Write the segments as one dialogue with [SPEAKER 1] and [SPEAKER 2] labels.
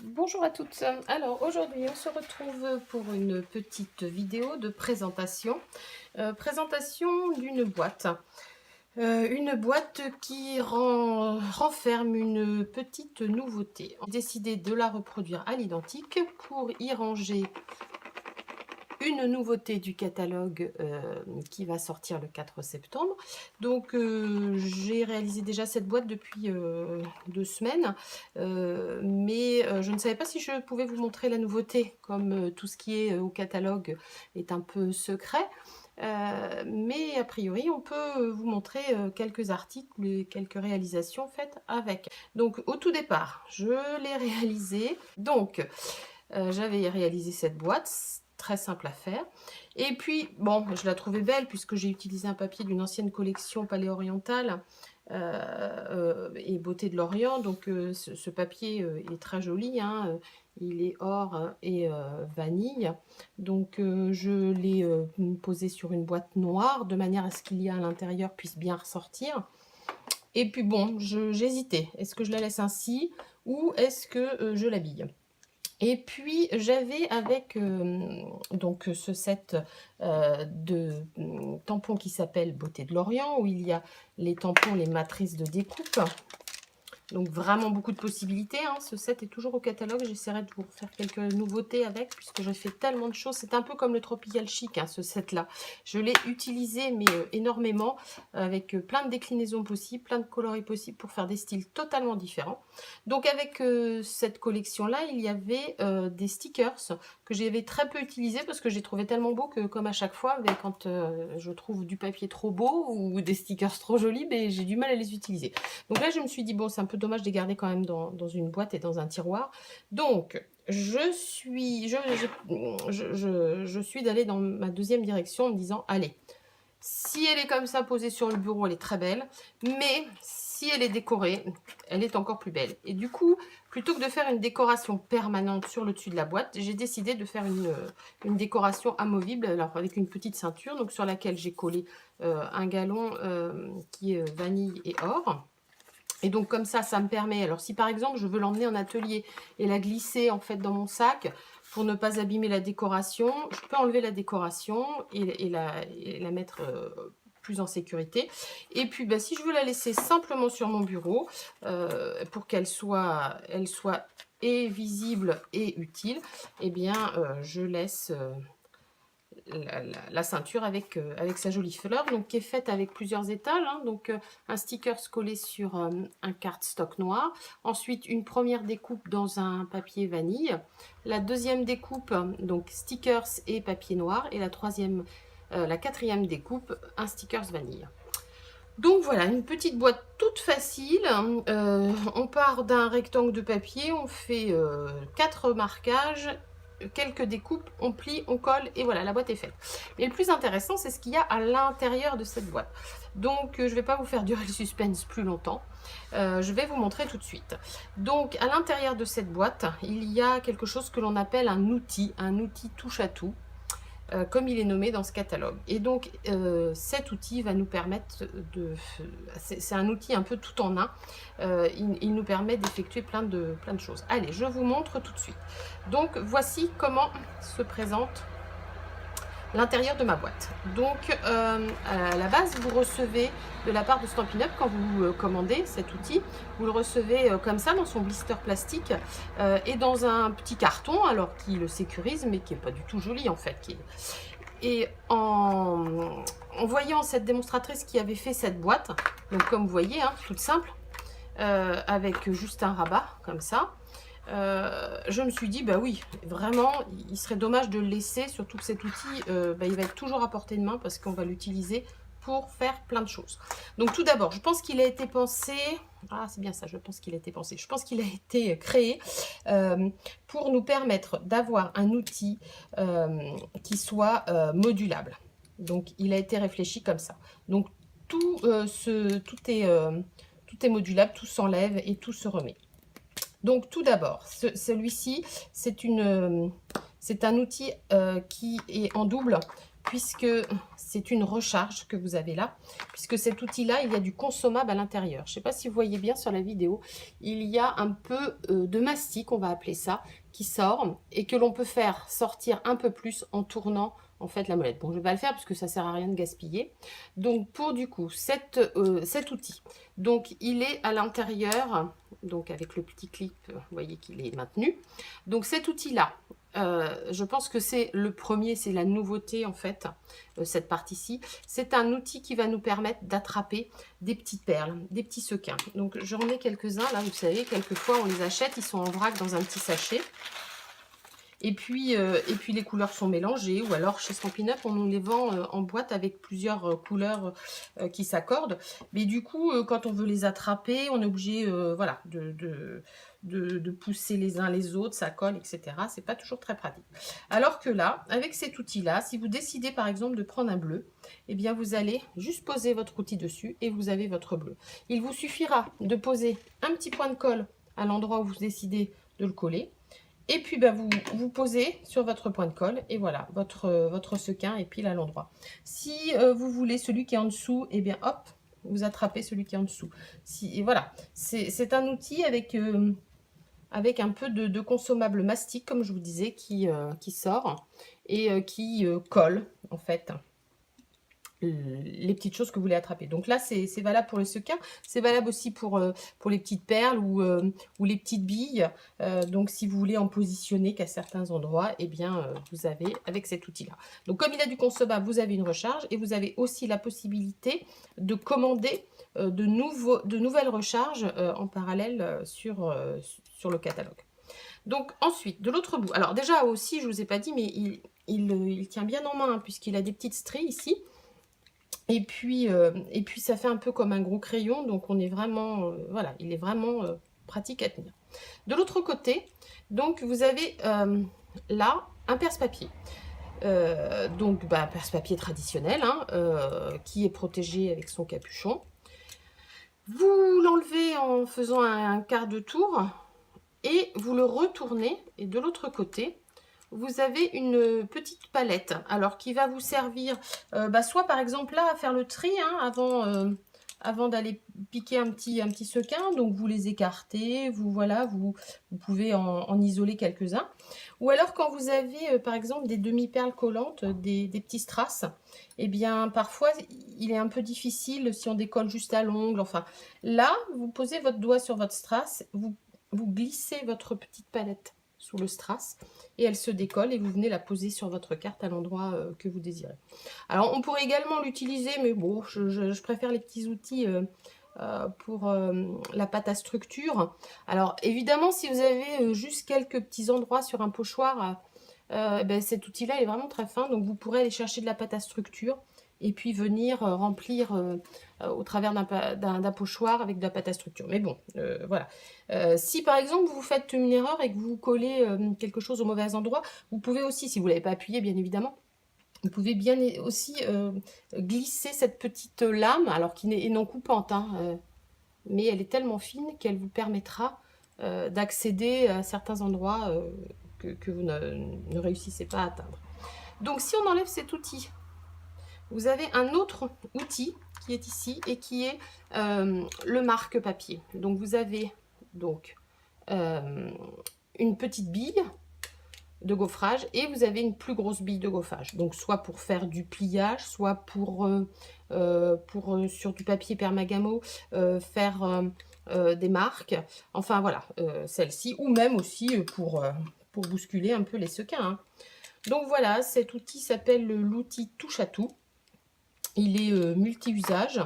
[SPEAKER 1] Bonjour à toutes. Alors aujourd'hui on se retrouve pour une petite vidéo de présentation. Présentation d'une boîte. Une boîte qui renferme une petite nouveauté. J'ai décidé de la reproduire à l'identique pour y ranger une nouveauté du catalogue qui va sortir le 4 septembre. Donc j'ai réalisé déjà cette boîte depuis 2 semaines, mais je ne savais pas si je pouvais vous montrer la nouveauté, comme tout ce qui est au catalogue est un peu secret. Mais a priori, on peut vous montrer quelques articles et quelques réalisations faites avec. Donc au tout départ, je l'ai réalisé. Donc j'avais réalisé cette boîte, très simple à faire. Et puis, bon, je la trouvais belle puisque j'ai utilisé un papier d'une ancienne collection Palais-Orientale et Beauté de l'Orient. Donc, ce papier est très joli, hein, il est or et vanille. Donc, je l'ai posé sur une boîte noire de manière à ce qu'il y a à l'intérieur puisse bien ressortir. Et puis, bon, j'hésitais. Est-ce que je la laisse ainsi ou est-ce que je l'habille? Et puis j'avais avec donc ce set de tampons qui s'appelle Beauté de l'Orient, où il y a les tampons, les matrices de découpe. Donc vraiment beaucoup de possibilités, hein. Ce set est toujours au catalogue. J'essaierai de vous faire quelques nouveautés avec, puisque j'ai fait tellement de choses. C'est un peu comme le Tropical Chic, hein, ce set-là. Je l'ai utilisé, mais énormément, avec plein de déclinaisons possibles, plein de coloris possibles pour faire des styles totalement différents. Donc avec cette collection-là, il y avait des stickers que j'avais très peu utilisés, parce que j'ai trouvé tellement beau que, comme à chaque fois, mais quand je trouve du papier trop beau ou des stickers trop jolis, j'ai du mal à les utiliser. Donc là, je me suis dit, bon, c'est un peu dommage de les garder quand même dans une boîte et dans un tiroir. Donc, je suis d'aller dans ma deuxième direction en me disant, allez, si elle est comme ça posée sur le bureau, elle est très belle, mais si elle est décorée, elle est encore plus belle. Et du coup, plutôt que de faire une décoration permanente sur le dessus de la boîte, j'ai décidé de faire une décoration amovible, alors avec une petite ceinture, donc sur laquelle j'ai collé un galon qui est vanille et or. Et donc comme ça me permet, alors si par exemple je veux l'emmener en atelier et la glisser en fait dans mon sac pour ne pas abîmer la décoration, je peux enlever la décoration et la mettre plus en sécurité. Et puis si je veux la laisser simplement sur mon bureau pour qu'elle soit et visible et utile, eh bien je laisse la ceinture avec sa jolie fleur, donc qui est faite avec plusieurs étages, hein, donc un sticker collé sur un cardstock noir, ensuite une première découpe dans un papier vanille, la deuxième découpe donc stickers et papier noir, et la quatrième découpe un stickers vanille. Donc voilà, une petite boîte toute facile. On part d'un rectangle de papier, on fait 4 marquages, quelques découpes, on plie, on colle et voilà, la boîte est faite. Et le plus intéressant, c'est ce qu'il y a à l'intérieur de cette boîte. Donc je ne vais pas vous faire durer le suspense plus longtemps. Je vais vous montrer tout de suite. Donc à l'intérieur de cette boîte, il y a quelque chose que l'on appelle un outil touche à tout. Comme il est nommé dans ce catalogue. Et donc cet outil va nous permettre de... C'est un outil un peu tout en un. Il nous permet d'effectuer plein de choses. Allez, je vous montre tout de suite. Donc voici comment se présente l'intérieur de ma boîte. Donc à la base, vous recevez de la part de Stampin' Up, quand vous commandez cet outil, vous le recevez comme ça dans son blister plastique et dans un petit carton, alors qui le sécurise, mais qui n'est pas du tout joli en fait. Et en voyant cette démonstratrice qui avait fait cette boîte, donc comme vous voyez, hein, toute simple, avec juste un rabat comme ça, je me suis dit, bah oui, vraiment, il serait dommage de le laisser, surtout que cet outil, il va être toujours à portée de main parce qu'on va l'utiliser pour faire plein de choses. Donc tout d'abord, je pense qu'il a été pensé, c'est bien ça, je pense qu'il a été pensé, je pense qu'il a été créé pour nous permettre d'avoir un outil qui soit modulable. Donc il a été réfléchi comme ça. Donc tout est modulable, tout s'enlève et tout se remet. Donc tout d'abord, celui-ci, c'est un outil qui est en double, puisque c'est une recharge que vous avez là, puisque cet outil-là, il y a du consommable à l'intérieur. Je ne sais pas si vous voyez bien sur la vidéo, il y a un peu de mastic, on va appeler ça, qui sort et que l'on peut faire sortir un peu plus en tournant en fait la molette. Bon, je vais pas le faire puisque ça sert à rien de gaspiller. Donc pour du coup cet outil, donc il est à l'intérieur, donc avec le petit clip, vous voyez qu'il est maintenu. Donc cet outil-là, je pense que c'est le premier, c'est la nouveauté en fait, cette partie-ci. C'est un outil qui va nous permettre d'attraper des petites perles, des petits sequins. Donc j'en ai quelques-uns là, vous savez, quelquefois on les achète, ils sont en vrac dans un petit sachet. Et puis les couleurs sont mélangées, ou alors chez Stampin' Up, on nous les vend en boîte avec plusieurs couleurs qui s'accordent. Mais du coup, quand on veut les attraper, on est obligé voilà, de pousser les uns les autres, ça colle, etc. C'est pas toujours très pratique. Alors que là, avec cet outil-là, si vous décidez par exemple de prendre un bleu, eh bien vous allez juste poser votre outil dessus et vous avez votre bleu. Il vous suffira de poser un petit point de colle à l'endroit où vous décidez de le coller. Et puis vous posez sur votre point de colle et voilà, votre sequin est pile à l'endroit. Si vous voulez celui qui est en dessous, et bien hop, vous attrapez celui qui est en dessous. Et voilà, c'est un outil avec un peu de consommable mastic, comme je vous disais, qui sort et qui colle en fait les petites choses que vous voulez attraper. Donc là, c'est valable pour les sequins, c'est valable aussi pour les petites perles ou les petites billes. Donc si vous voulez en positionner qu'à certains endroits, eh bien vous avez avec cet outil-là. Donc comme il a du consommable, vous avez une recharge et vous avez aussi la possibilité de commander de nouvelles recharges en parallèle sur le catalogue. Donc ensuite, de l'autre bout, alors déjà aussi, je ne vous ai pas dit, mais il tient bien en main hein, puisqu'il a des petites stries ici. Et puis ça fait un peu comme un gros crayon, donc on est vraiment, voilà, il est vraiment pratique à tenir. De l'autre côté, donc vous avez là un perce-papier. Donc perce-papier traditionnel, hein, qui est protégé avec son capuchon. Vous l'enlevez en faisant un quart de tour et vous le retournez. Et de l'autre côté, vous avez une petite palette, alors qui va vous servir soit par exemple là à faire le tri hein, avant d'aller piquer un petit sequin, donc vous les écartez, vous pouvez en isoler quelques-uns. Ou alors quand vous avez par exemple des demi-perles collantes, des petits strass, et bien parfois il est un peu difficile si on décolle juste à l'ongle. Enfin là, vous posez votre doigt sur votre strass, vous glissez votre petite palette sous le strass et elle se décolle et vous venez la poser sur votre carte à l'endroit que vous désirez. Alors on pourrait également l'utiliser, mais bon, je préfère les petits outils pour la pâte à structure. Alors évidemment, si vous avez juste quelques petits endroits sur un pochoir, cet outil-là est vraiment très fin, donc vous pourrez aller chercher de la pâte à structure et puis venir remplir au travers d'un pochoir avec de la pâte à structure. Mais bon, voilà. Si par exemple vous faites une erreur et que vous collez quelque chose au mauvais endroit, vous pouvez aussi, si vous ne l'avez pas appuyé bien évidemment, vous pouvez bien aussi glisser cette petite lame, alors qui est non coupante, hein, mais elle est tellement fine qu'elle vous permettra d'accéder à certains endroits que vous ne réussissez pas à atteindre. Donc si on enlève cet outil, vous avez un autre outil qui est ici et qui est le marque-papier. Donc vous avez donc une petite bille de gaufrage et vous avez une plus grosse bille de gaufrage. Donc soit pour faire du pliage, soit pour sur du papier Permagamo faire des marques. Enfin voilà, celle-ci, ou même aussi pour bousculer un peu les sequins. Hein. Donc voilà, cet outil s'appelle l'outil touche à tout. Il est multi-usage,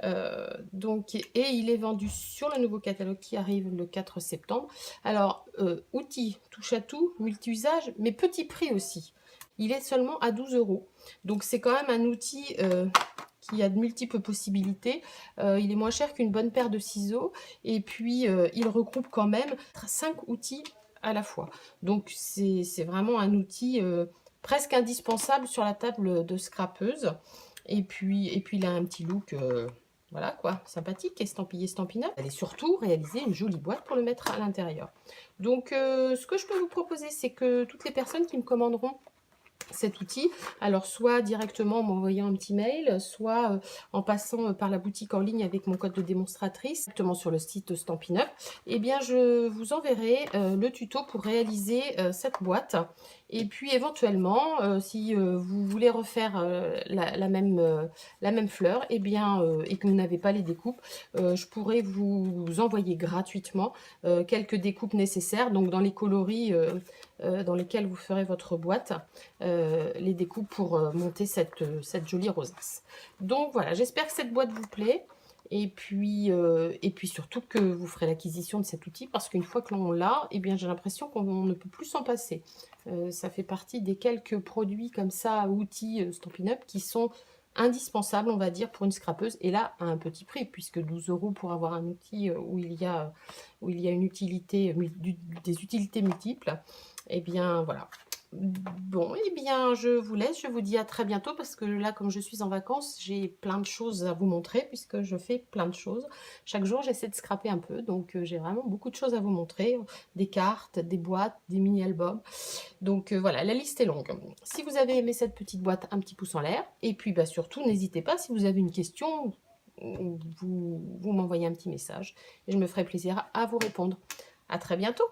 [SPEAKER 1] et il est vendu sur le nouveau catalogue qui arrive le 4 septembre. Alors, outil touche à tout, multi-usage, mais petit prix aussi. Il est seulement à 12 €. Donc, c'est quand même un outil qui a de multiples possibilités. Il est moins cher qu'une bonne paire de ciseaux. Et puis, il regroupe quand même 5 outils à la fois. Donc, c'est vraiment un outil presque indispensable sur la table de scrapeuse. Et puis il a un petit look, voilà quoi, sympathique, estampillé Stampin' Up. Elle est surtout réalisée une jolie boîte pour le mettre à l'intérieur. Donc ce que je peux vous proposer, c'est que toutes les personnes qui me commanderont cet outil. Alors, soit directement en m'envoyant un petit mail, soit en passant par la boutique en ligne avec mon code de démonstratrice, directement sur le site Stampin' Up, eh bien, je vous enverrai le tuto pour réaliser cette boîte. Et puis, éventuellement, si vous voulez refaire la même fleur, eh bien, et que vous n'avez pas les découpes, je pourrais vous envoyer gratuitement quelques découpes nécessaires, donc dans les coloris dans lesquels vous ferez votre boîte, les découpes pour monter cette jolie rosace. Donc voilà, j'espère que cette boîte vous plaît. Et puis surtout que vous ferez l'acquisition de cet outil, parce qu'une fois que l'on l'a, eh bien j'ai l'impression qu'on ne peut plus s'en passer. Ça fait partie des quelques produits comme ça, outils Stampin' Up, qui sont indispensables, on va dire, pour une scrapeuse. Et là, à un petit prix, puisque 12 € pour avoir un outil où il y a une utilité, des utilités multiples. Et bien voilà. Bon, eh bien, je vous laisse, je vous dis à très bientôt, parce que là, comme je suis en vacances, j'ai plein de choses à vous montrer, puisque je fais plein de choses. Chaque jour, j'essaie de scraper un peu, donc j'ai vraiment beaucoup de choses à vous montrer, des cartes, des boîtes, des mini-albums. Donc voilà, la liste est longue. Si vous avez aimé cette petite boîte, un petit pouce en l'air, et puis bah, surtout, n'hésitez pas, si vous avez une question, vous m'envoyez un petit message, et je me ferai plaisir à vous répondre. À très bientôt!